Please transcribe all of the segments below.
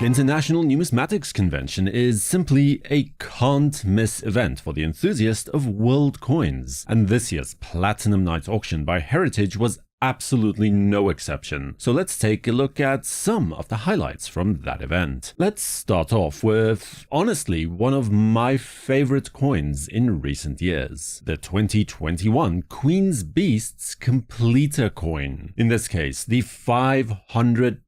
International Numismatic Convention is simply a can't-miss event for the enthusiast of world coins, and this year's Platinum Night auction by Heritage was absolutely no exception. So let's take a look at some of the highlights from that event. Let's start off with, honestly, one of my favorite coins in recent years, the 2021 Queen's Beasts Completer coin. In this case, the £500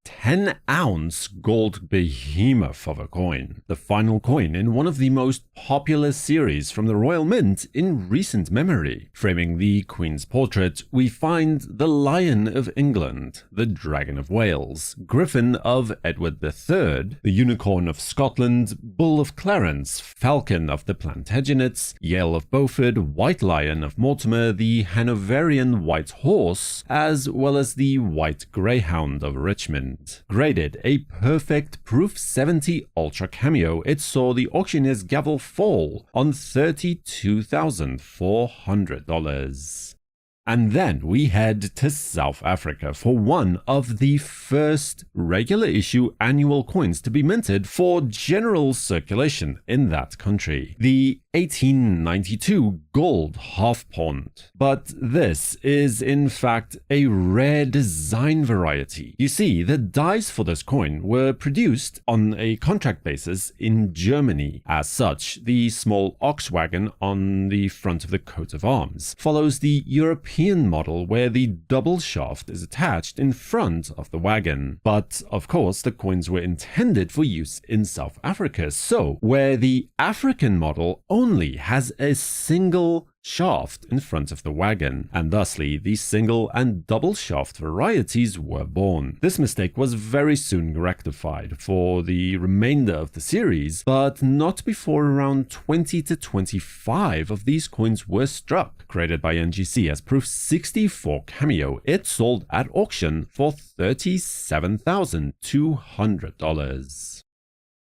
10-ounce gold behemoth of a coin, the final coin in one of the most popular series from the Royal Mint in recent memory. Framing the Queen's portrait, we find the Lion of England, the Dragon of Wales, Griffin of Edward III, the Unicorn of Scotland, Bull of Clarence, Falcon of the Plantagenets, Yale of Beaufort, White Lion of Mortimer, the Hanoverian White Horse, as well as the White Greyhound of Richmond. Graded a perfect Proof 70 Ultra Cameo, it saw the auctioneer's gavel fall on $32,400. And then we head to South Africa for one of the first regular issue annual coins to be minted for general circulation in that country, the 1892 gold half pond. But this is in fact a rare design variety. You see, the dies for this coin were produced on a contract basis in Germany. As such, the small ox wagon on the front of the coat of arms follows the European model where the double shaft is attached in front of the wagon. But of course, the coins were intended for use in South Africa, so where the African model only has a single shaft in front of the wagon, and thusly the single and double shaft varieties were born. This mistake was very soon rectified for the remainder of the series, but not before around 20 to 25 of these coins were struck. Created by NGC as Proof 64 Cameo, it sold at auction for $37,200.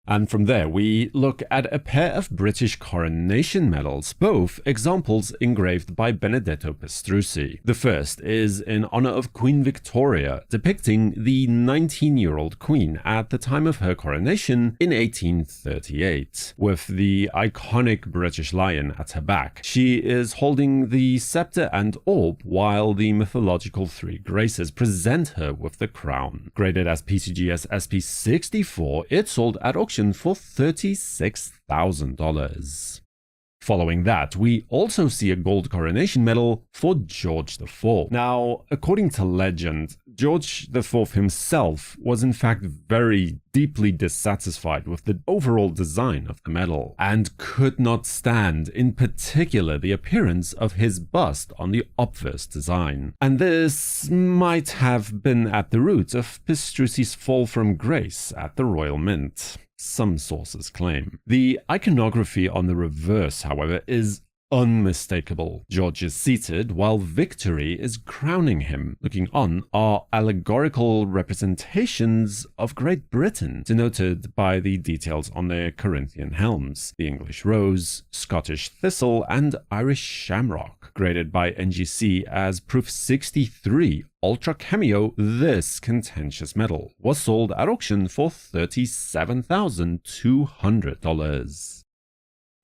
And from there, we look at a pair of British coronation medals, both examples engraved by Benedetto Pestrucci. The first is in honor of Queen Victoria, depicting the 19-year-old queen at the time of her coronation in 1838. With the iconic British lion at her back, she is holding the scepter and orb while the mythological three graces present her with the crown. Graded as PCGS SP64, it sold at auction for $36,000. Following that, we also see a gold coronation medal for George IV. Now, according to legend, George IV himself was in fact very deeply dissatisfied with the overall design of the medal, and could not stand in particular the appearance of his bust on the obverse design. And this might have been at the root of Pestrucci's fall from grace at the Royal Mint, some sources claim. The iconography on the reverse, however, is unmistakable. George is seated while Victory is crowning him. Looking on are allegorical representations of Great Britain, denoted by the details on their Corinthian helms, the English rose, Scottish thistle, and Irish shamrock. Graded by NGC as Proof 63 Ultra Cameo, this contentious medal was sold at auction for $37,200.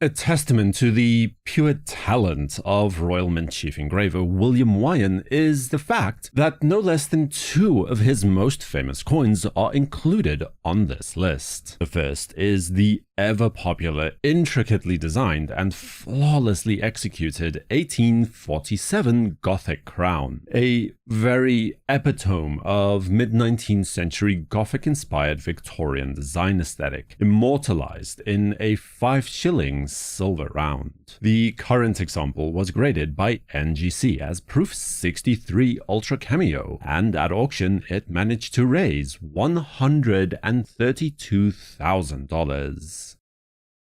A testament to the pure talent of Royal Mint chief engraver William Wyon is the fact that no less than two of his most famous coins are included on this list. The first is the ever-popular, intricately designed and flawlessly executed 1847 Gothic crown, a very epitome of mid-19th century Gothic-inspired Victorian design aesthetic, immortalized in a 5-shilling silver round. The current example was graded by NGC as Proof 63 Ultra Cameo, and at auction it managed to raise $132,000.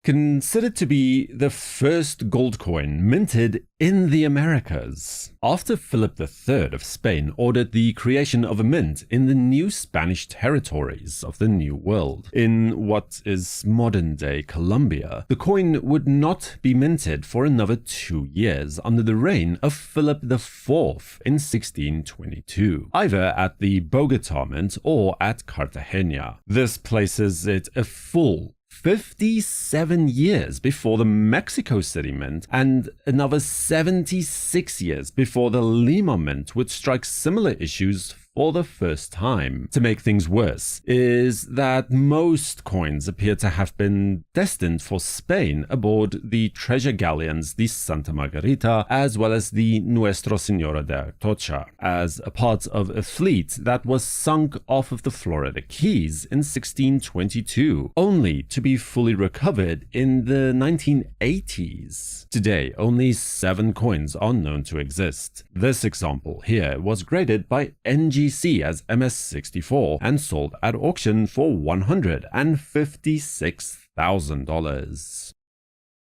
considered to be the first gold coin minted in the Americas. After Philip III of Spain ordered the creation of a mint in the new Spanish territories of the New World, in what is modern-day Colombia, the coin would not be minted for another 2 years under the reign of Philip IV in 1622, either at the Bogotá Mint or at Cartagena. This places it a full 57 years before the Mexico City Mint and another 76 years before the Lima Mint would strike similar issues for the first time. To make things worse is that most coins appear to have been destined for Spain aboard the treasure galleons the Santa Margarita as well as the Nuestra Señora de Atocha, as a part of a fleet that was sunk off of the Florida Keys in 1622, only to be fully recovered in the 1980s. Today, only 7 coins are known to exist. This example here was graded by NGC as MS64 and sold at auction for $156,000.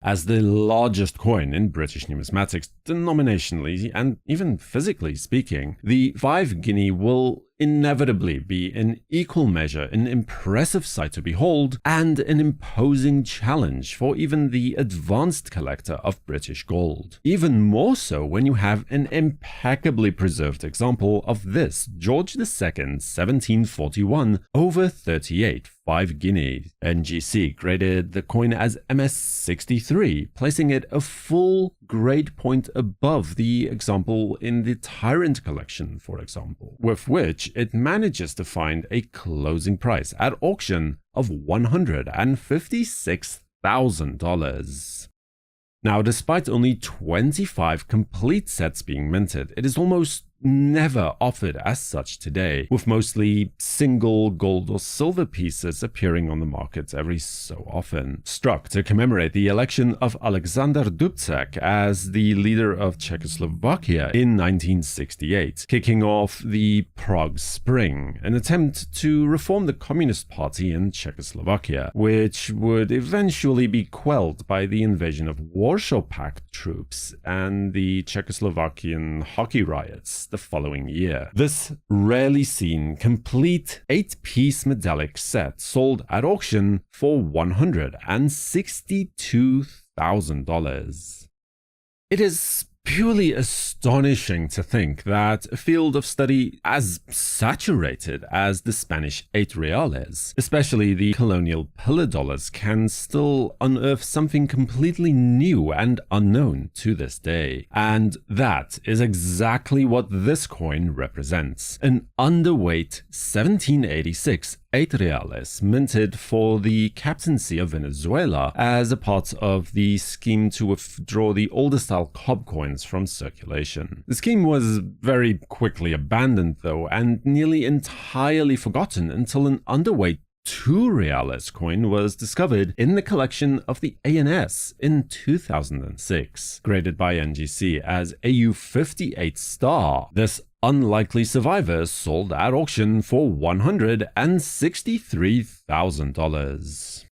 As the largest coin in British numismatics, denominationally and even physically speaking, the 5 guinea will inevitably be in equal measure an impressive sight to behold and an imposing challenge for even the advanced collector of British gold. Even more so when you have an impeccably preserved example of this George II 1741 over 38 5 guineas. NGC graded the coin as MS63, placing it a full grade point above the example in the Tyrant collection, for example, with which it manages to find a closing price at auction of $156,000. Now, despite only 25 complete sets being minted, it is almost never offered as such today, with mostly single gold or silver pieces appearing on the market every so often. Struck to commemorate the election of Alexander Dubček as the leader of Czechoslovakia in 1968, kicking off the Prague Spring, an attempt to reform the Communist Party in Czechoslovakia, which would eventually be quelled by the invasion of Warsaw Pact troops and the Czechoslovakian hockey riots the following year. This rarely seen complete 8-piece metallic set sold at auction for $162,000. It is purely astonishing to think that a field of study as saturated as the Spanish 8 reales, especially the colonial pillar dollars, can still unearth something completely new and unknown to this day. And that is exactly what this coin represents: an underweight 1786 8 reales minted for the captaincy of Venezuela as a part of the scheme to withdraw the older style cob coins from circulation. The scheme was very quickly abandoned though, and nearly entirely forgotten until an underweight 2 reales coin was discovered in the collection of the ANS in 2006, graded by NGC as AU58 star. This unlikely survivor sold at auction for $163,000.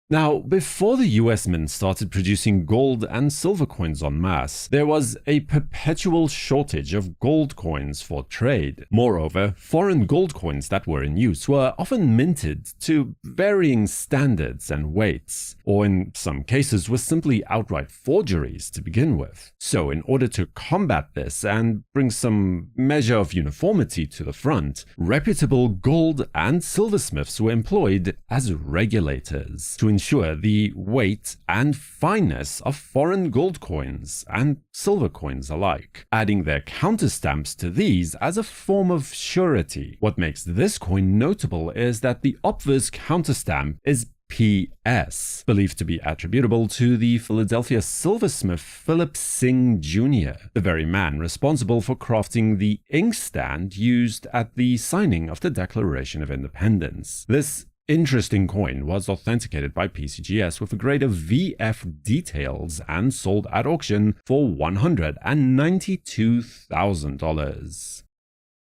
Now, before the US Mint started producing gold and silver coins en masse, there was a perpetual shortage of gold coins for trade. Moreover, foreign gold coins that were in use were often minted to varying standards and weights, or in some cases were simply outright forgeries to begin with. So in order to combat this and bring some measure of uniformity to the front, reputable gold and silversmiths were employed as regulators to ensure the weight and fineness of foreign gold coins and silver coins alike, adding their counterstamps to these as a form of surety. What makes this coin notable is that the obverse counterstamp is PS, believed to be attributable to the Philadelphia silversmith Philip Singh Jr., the very man responsible for crafting the inkstand used at the signing of the Declaration of Independence. This interesting coin was authenticated by PCGS with a grade of VF details and sold at auction for $192,000.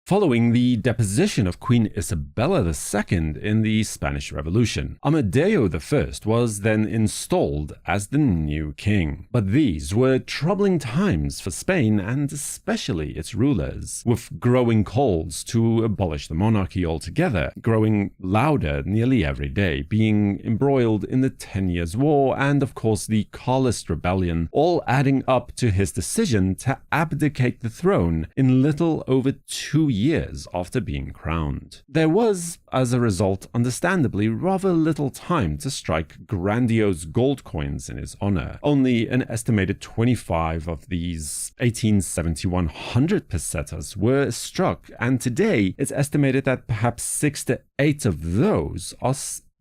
following the deposition of Queen Isabella II in the Spanish Revolution. Amadeo I was then installed as the new king. But these were troubling times for Spain and especially its rulers, with growing calls to abolish the monarchy altogether, growing louder nearly every day, being embroiled in the 10 Years' War and of course the Carlist Rebellion, all adding up to his decision to abdicate the throne in little over 2 years after being crowned. There was, as a result, understandably rather little time to strike grandiose gold coins in his honor. Only an estimated 25 of these 1871 100 pesetas were struck, and today it's estimated that perhaps 6 to 8 of those are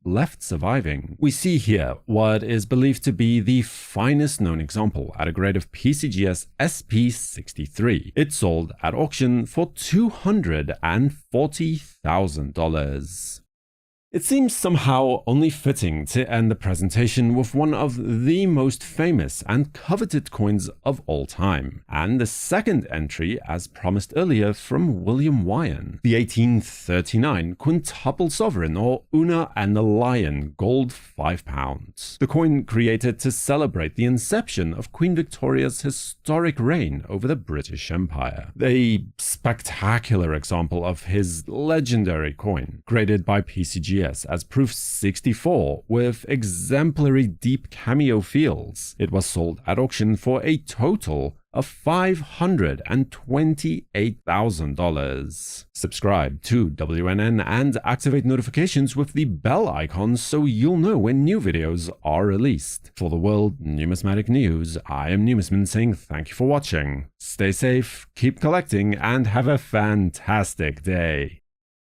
left surviving. We see here what is believed to be the finest known example at a grade of PCGS SP63. It sold at auction for $240,000. It seems somehow only fitting to end the presentation with one of the most famous and coveted coins of all time, and the second entry, as promised earlier, from William Wyon, the 1839 quintuple sovereign, or Una and the Lion gold £5. The coin created to celebrate the inception of Queen Victoria's historic reign over the British Empire. A spectacular example of his legendary coin, graded by PCGS as proof 64 with exemplary deep cameo fields. It was sold at auction for a total of $528,000. Subscribe to WNN and activate notifications with the bell icon so you'll know when new videos are released. For the World Numismatic News, I am Numisman saying thank you for watching. Stay safe, keep collecting, and have a fantastic day.